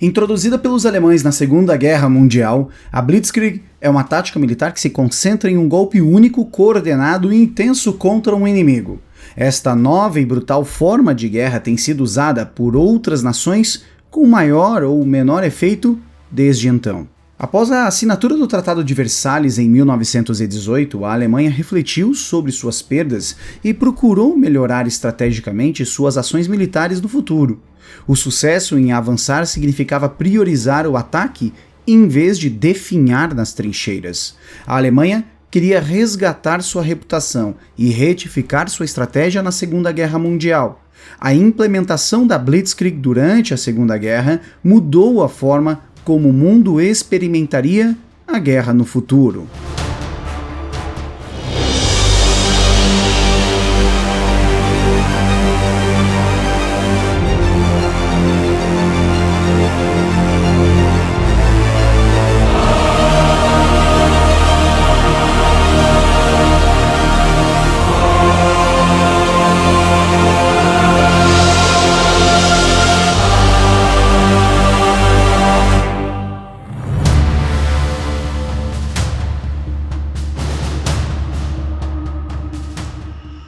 Introduzida pelos alemães na Segunda Guerra Mundial, a Blitzkrieg é uma tática militar que se concentra em um golpe único, coordenado e intenso contra um inimigo. Esta nova e brutal forma de guerra tem sido usada por outras nações com maior ou menor efeito desde então. Após a assinatura do Tratado de Versalhes em 1918, a Alemanha refletiu sobre suas perdas e procurou melhorar estrategicamente suas ações militares no futuro. O sucesso em avançar significava priorizar o ataque em vez de definhar nas trincheiras. A Alemanha queria resgatar sua reputação e retificar sua estratégia na Segunda Guerra Mundial. A implementação da Blitzkrieg durante a Segunda Guerra mudou a forma como o mundo experimentaria a guerra no futuro.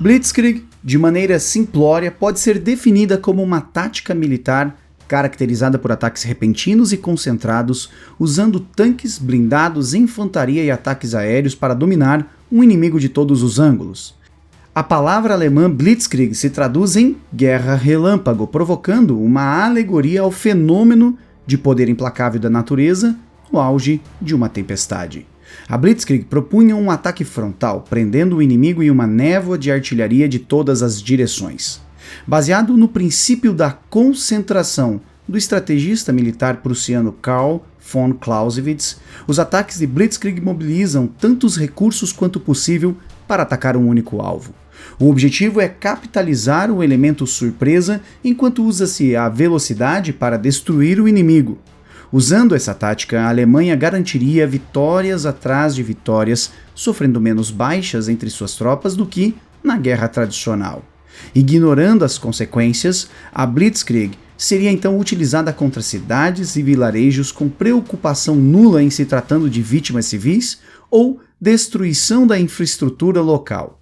Blitzkrieg, de maneira simplória, pode ser definida como uma tática militar caracterizada por ataques repentinos e concentrados, usando tanques, blindados, infantaria e ataques aéreos para dominar um inimigo de todos os ângulos. A palavra alemã Blitzkrieg se traduz em guerra relâmpago, provocando uma alegoria ao fenômeno de poder implacável da natureza no auge de uma tempestade. A Blitzkrieg propunha um ataque frontal, prendendo o inimigo em uma névoa de artilharia de todas as direções. Baseado no princípio da concentração do estrategista militar prussiano Karl von Clausewitz, os ataques de Blitzkrieg mobilizam tantos recursos quanto possível para atacar um único alvo. O objetivo é capitalizar o elemento surpresa enquanto usa-se a velocidade para destruir o inimigo. Usando essa tática, a Alemanha garantiria vitórias atrás de vitórias, sofrendo menos baixas entre suas tropas do que na guerra tradicional. Ignorando as consequências, a Blitzkrieg seria então utilizada contra cidades e vilarejos com preocupação nula em se tratando de vítimas civis ou destruição da infraestrutura local.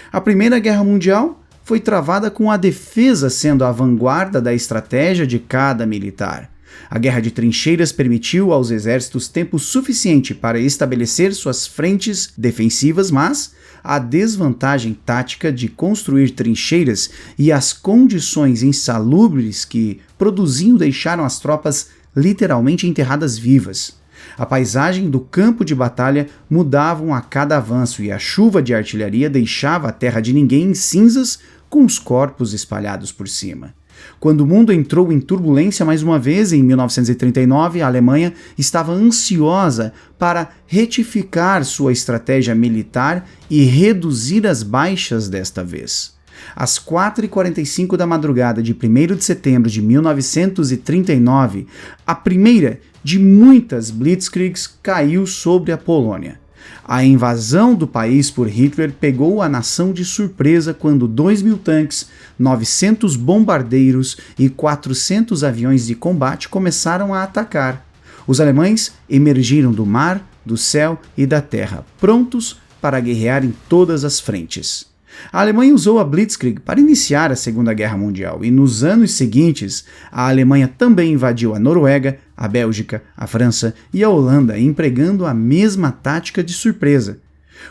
A Primeira Guerra Mundial foi travada com a defesa sendo a vanguarda da estratégia de cada militar. A guerra de trincheiras permitiu aos exércitos tempo suficiente para estabelecer suas frentes defensivas, mas a desvantagem tática de construir trincheiras e as condições insalubres que produziam deixaram as tropas literalmente enterradas vivas. A paisagem do campo de batalha mudavam a cada avanço e a chuva de artilharia deixava a terra de ninguém em cinzas com os corpos espalhados por cima. Quando o mundo entrou em turbulência mais uma vez em 1939, a Alemanha estava ansiosa para retificar sua estratégia militar e reduzir as baixas desta vez. Às 4h45 da madrugada de 1º de setembro de 1939, a primeira de muitas Blitzkriegs caiu sobre a Polônia. A invasão do país por Hitler pegou a nação de surpresa quando 2.000 tanques, 900 bombardeiros e 400 aviões de combate começaram a atacar. Os alemães emergiram do mar, do céu e da terra, prontos para guerrear em todas as frentes. A Alemanha usou a Blitzkrieg para iniciar a Segunda Guerra Mundial e nos anos seguintes a Alemanha também invadiu a Noruega, a Bélgica, a França e a Holanda, empregando a mesma tática de surpresa.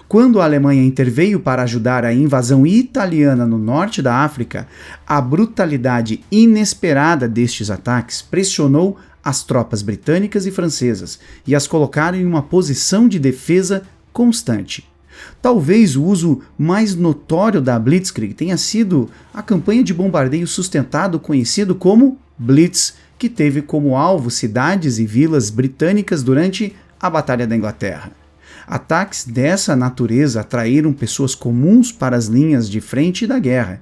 Quando a Alemanha interveio para ajudar a invasão italiana no norte da África, a brutalidade inesperada destes ataques pressionou as tropas britânicas e francesas e as colocaram em uma posição de defesa constante. Talvez o uso mais notório da Blitzkrieg tenha sido a campanha de bombardeio sustentado conhecido como Blitz, que teve como alvo cidades e vilas britânicas durante a Batalha da Inglaterra. Ataques dessa natureza atraíram pessoas comuns para as linhas de frente da guerra.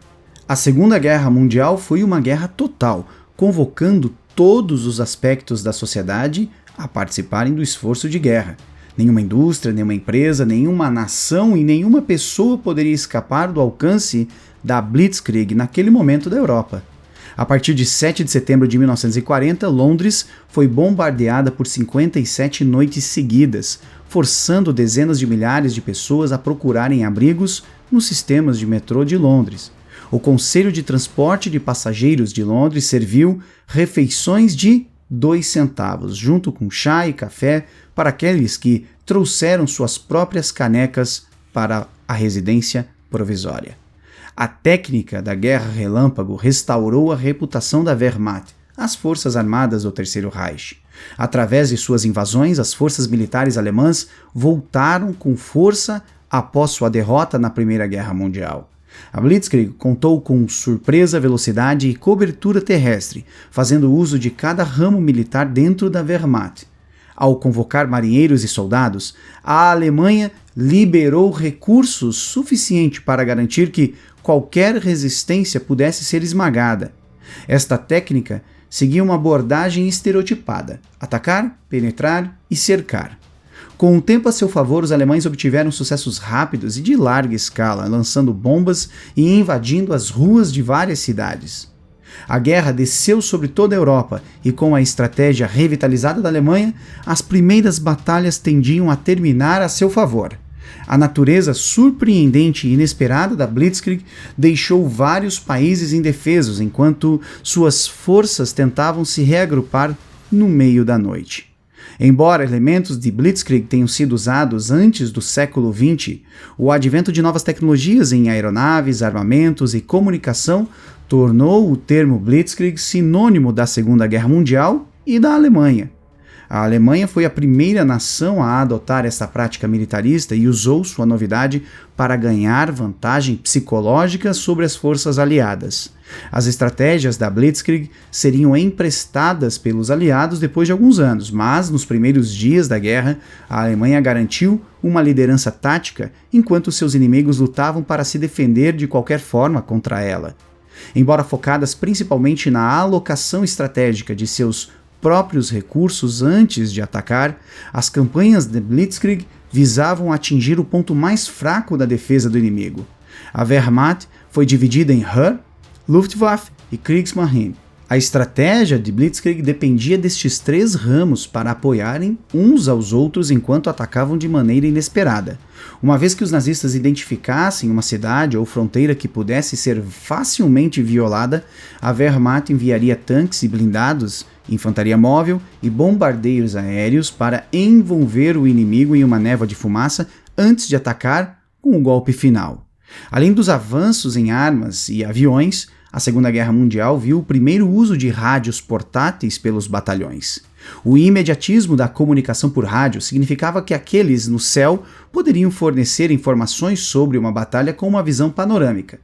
A Segunda Guerra Mundial foi uma guerra total, convocando todos os aspectos da sociedade a participarem do esforço de guerra. Nenhuma indústria, nenhuma empresa, nenhuma nação e nenhuma pessoa poderia escapar do alcance da Blitzkrieg naquele momento da Europa. A partir de 7 de setembro de 1940, Londres foi bombardeada por 57 noites seguidas, forçando dezenas de milhares de pessoas a procurarem abrigos nos sistemas de metrô de Londres. O Conselho de Transporte de Passageiros de Londres serviu refeições de 2 centavos, junto com chá e café, para aqueles que trouxeram suas próprias canecas para a residência provisória. A técnica da Guerra Relâmpago restaurou a reputação da Wehrmacht, as forças armadas do Terceiro Reich. Através de suas invasões, as forças militares alemãs voltaram com força após sua derrota na Primeira Guerra Mundial. A Blitzkrieg contou com surpresa, velocidade e cobertura terrestre, fazendo uso de cada ramo militar dentro da Wehrmacht. Ao convocar marinheiros e soldados, a Alemanha liberou recursos suficientes para garantir que qualquer resistência pudesse ser esmagada. Esta técnica seguia uma abordagem estereotipada: atacar, penetrar e cercar. Com o tempo a seu favor, os alemães obtiveram sucessos rápidos e de larga escala, lançando bombas e invadindo as ruas de várias cidades. A guerra desceu sobre toda a Europa e, com a estratégia revitalizada da Alemanha, as primeiras batalhas tendiam a terminar a seu favor. A natureza surpreendente e inesperada da Blitzkrieg deixou vários países indefesos enquanto suas forças tentavam se reagrupar no meio da noite. Embora elementos de Blitzkrieg tenham sido usados antes do século XX, o advento de novas tecnologias em aeronaves, armamentos e comunicação tornou o termo Blitzkrieg sinônimo da Segunda Guerra Mundial e da Alemanha. A Alemanha foi a primeira nação a adotar essa prática militarista e usou sua novidade para ganhar vantagem psicológica sobre as forças aliadas. As estratégias da Blitzkrieg seriam emprestadas pelos aliados depois de alguns anos, mas nos primeiros dias da guerra, a Alemanha garantiu uma liderança tática enquanto seus inimigos lutavam para se defender de qualquer forma contra ela. Embora focadas principalmente na alocação estratégica de seus próprios recursos antes de atacar, as campanhas de Blitzkrieg visavam atingir o ponto mais fraco da defesa do inimigo. A Wehrmacht foi dividida em Heer, Luftwaffe e Kriegsmarine. A estratégia de Blitzkrieg dependia destes 3 ramos para apoiarem uns aos outros enquanto atacavam de maneira inesperada. Uma vez que os nazistas identificassem uma cidade ou fronteira que pudesse ser facilmente violada, a Wehrmacht enviaria tanques e blindados, infantaria móvel e bombardeiros aéreos para envolver o inimigo em uma névoa de fumaça antes de atacar com o golpe final. Além dos avanços em armas e aviões, a Segunda Guerra Mundial viu o primeiro uso de rádios portáteis pelos batalhões. O imediatismo da comunicação por rádio significava que aqueles no céu poderiam fornecer informações sobre uma batalha com uma visão panorâmica.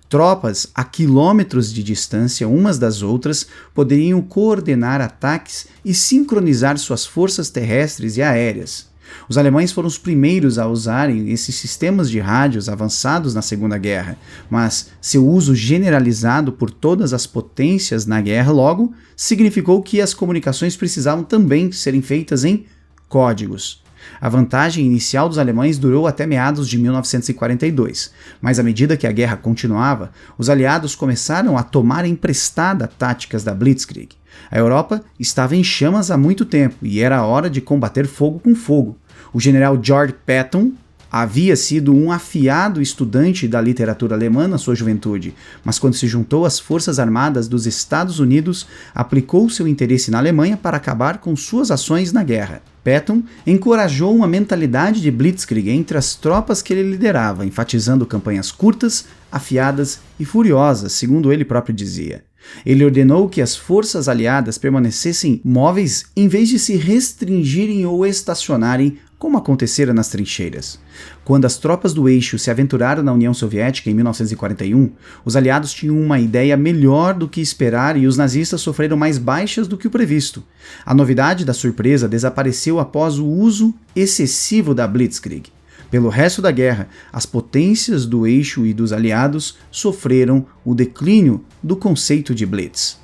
Tropas a quilômetros de distância umas das outras poderiam coordenar ataques e sincronizar suas forças terrestres e aéreas. Os alemães foram os primeiros a usarem esses sistemas de rádios avançados na Segunda Guerra, mas seu uso generalizado por todas as potências na guerra logo significou que as comunicações precisavam também serem feitas em códigos. A vantagem inicial dos alemães durou até meados de 1942, mas à medida que a guerra continuava, os aliados começaram a tomar emprestada táticas da Blitzkrieg. A Europa estava em chamas há muito tempo e era hora de combater fogo com fogo. O general George Patton havia sido um afiado estudante da literatura alemã na sua juventude, mas quando se juntou às forças armadas dos Estados Unidos, aplicou seu interesse na Alemanha para acabar com suas ações na guerra. Patton encorajou uma mentalidade de Blitzkrieg entre as tropas que ele liderava, enfatizando campanhas curtas, afiadas e furiosas, segundo ele próprio dizia. Ele ordenou que as forças aliadas permanecessem móveis em vez de se restringirem ou estacionarem, como acontecera nas trincheiras. Quando as tropas do eixo se aventuraram na União Soviética em 1941, os aliados tinham uma ideia melhor do que esperar e os nazistas sofreram mais baixas do que o previsto. A novidade da surpresa desapareceu após o uso excessivo da Blitzkrieg. Pelo resto da guerra, as potências do eixo e dos aliados sofreram o declínio do conceito de Blitz.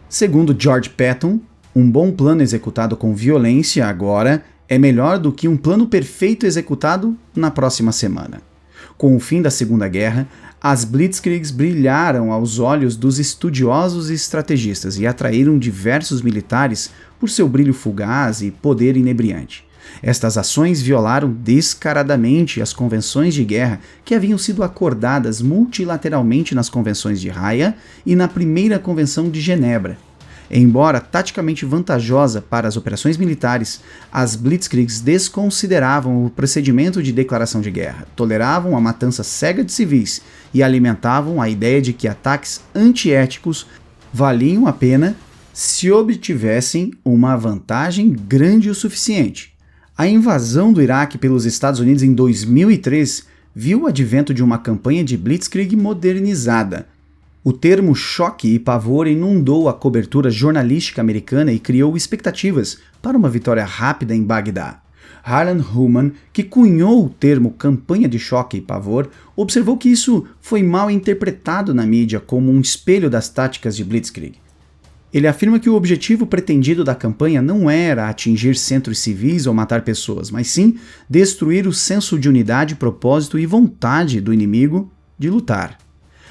Segundo George Patton, um bom plano executado com violência agora é melhor do que um plano perfeito executado na próxima semana. Com o fim da Segunda Guerra, as Blitzkriegs brilharam aos olhos dos estudiosos e estrategistas e atraíram diversos militares por seu brilho fugaz e poder inebriante. Estas ações violaram descaradamente as convenções de guerra que haviam sido acordadas multilateralmente nas convenções de Haia e na Primeira Convenção de Genebra. Embora taticamente vantajosa para as operações militares, as Blitzkriegs desconsideravam o procedimento de declaração de guerra, toleravam a matança cega de civis e alimentavam a ideia de que ataques antiéticos valiam a pena se obtivessem uma vantagem grande o suficiente. A invasão do Iraque pelos Estados Unidos em 2003 viu o advento de uma campanha de Blitzkrieg modernizada. O termo choque e pavor inundou a cobertura jornalística americana e criou expectativas para uma vitória rápida em Bagdá. Harlan Ullman, que cunhou o termo campanha de choque e pavor, observou que isso foi mal interpretado na mídia como um espelho das táticas de Blitzkrieg. Ele afirma que o objetivo pretendido da campanha não era atingir centros civis ou matar pessoas, mas sim destruir o senso de unidade, propósito e vontade do inimigo de lutar.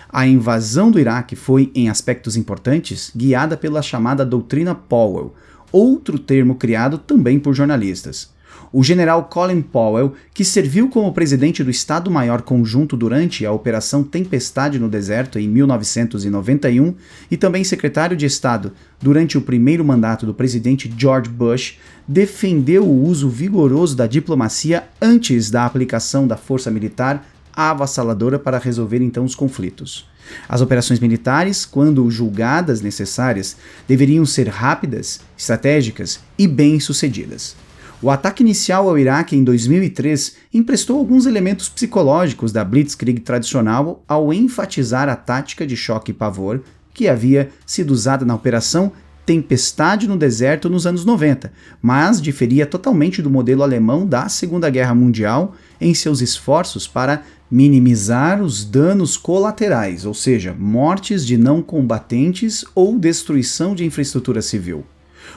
A invasão do Iraque foi, em aspectos importantes, guiada pela chamada doutrina Powell, outro termo criado também por jornalistas. O general Colin Powell, que serviu como presidente do Estado-Maior Conjunto durante a Operação Tempestade no Deserto em 1991 e também secretário de Estado durante o primeiro mandato do presidente George Bush, defendeu o uso vigoroso da diplomacia antes da aplicação da força militar avassaladora para resolver então os conflitos. As operações militares, quando julgadas necessárias, deveriam ser rápidas, estratégicas e bem-sucedidas. O ataque inicial ao Iraque em 2003 emprestou alguns elementos psicológicos da Blitzkrieg tradicional ao enfatizar a tática de choque e pavor que havia sido usada na Operação Tempestade no Deserto nos anos 90, mas diferia totalmente do modelo alemão da Segunda Guerra Mundial em seus esforços para minimizar os danos colaterais, ou seja, mortes de não combatentes ou destruição de infraestrutura civil.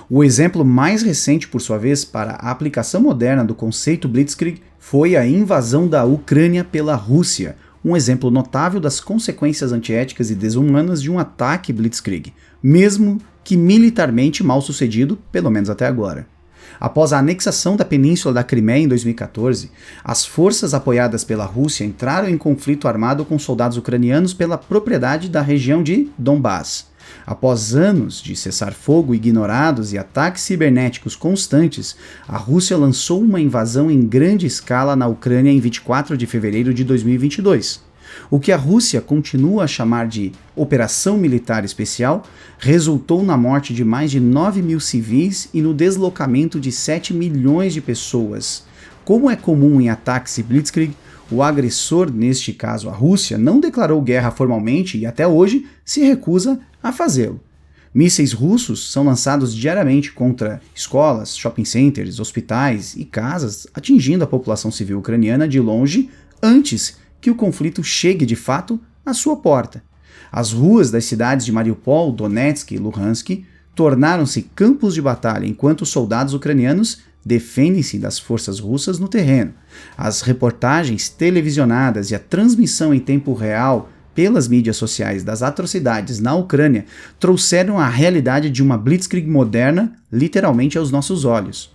O exemplo mais recente, por sua vez, para a aplicação moderna do conceito Blitzkrieg foi a invasão da Ucrânia pela Rússia, um exemplo notável das consequências antiéticas e desumanas de um ataque Blitzkrieg, mesmo que militarmente mal sucedido, pelo menos até agora. Após a anexação da Península da Crimeia em 2014, as forças apoiadas pela Rússia entraram em conflito armado com soldados ucranianos pela propriedade da região de Donbás. Após anos de cessar-fogo ignorados e ataques cibernéticos constantes, a Rússia lançou uma invasão em grande escala na Ucrânia em 24 de fevereiro de 2022. O que a Rússia continua a chamar de Operação Militar Especial resultou na morte de mais de 9 mil civis e no deslocamento de 7 milhões de pessoas. Como é comum em ataques e Blitzkrieg, o agressor, neste caso a Rússia, não declarou guerra formalmente e até hoje se recusa a fazê-lo. Mísseis russos são lançados diariamente contra escolas, shopping centers, hospitais e casas, atingindo a população civil ucraniana de longe antes que o conflito chegue de fato à sua porta. As ruas das cidades de Mariupol, Donetsk e Luhansk tornaram-se campos de batalha enquanto os soldados ucranianos defendem-se das forças russas no terreno. As reportagens televisionadas e a transmissão em tempo real pelas mídias sociais das atrocidades na Ucrânia trouxeram a realidade de uma Blitzkrieg moderna literalmente aos nossos olhos.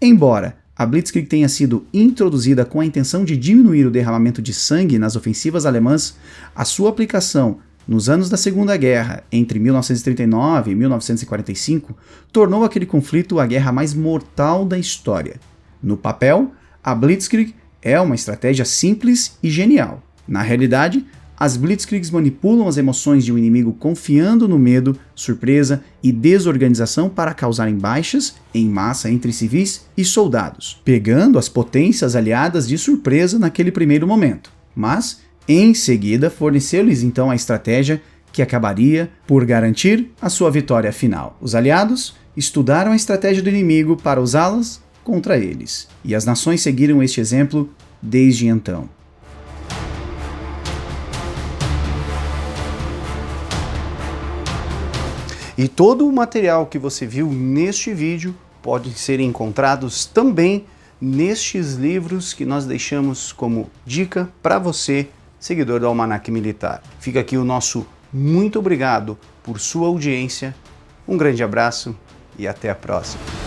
Embora a Blitzkrieg tenha sido introduzida com a intenção de diminuir o derramamento de sangue nas ofensivas alemãs, a sua aplicação nos anos da Segunda Guerra, entre 1939 e 1945, tornou aquele conflito a guerra mais mortal da história. No papel, a Blitzkrieg é uma estratégia simples e genial. Na realidade, as Blitzkriegs manipulam as emoções de um inimigo confiando no medo, surpresa e desorganização para causarem baixas em massa entre civis e soldados, pegando as potências aliadas de surpresa naquele primeiro momento. Mas, em seguida, forneceu-lhes então a estratégia que acabaria por garantir a sua vitória final. Os aliados estudaram a estratégia do inimigo para usá-las contra eles, e as nações seguiram este exemplo desde então. E todo o material que você viu neste vídeo pode ser encontrados também nestes livros que nós deixamos como dica para você, seguidor do Almanaque Militar. Fica aqui o nosso muito obrigado por sua audiência, um grande abraço e até a próxima.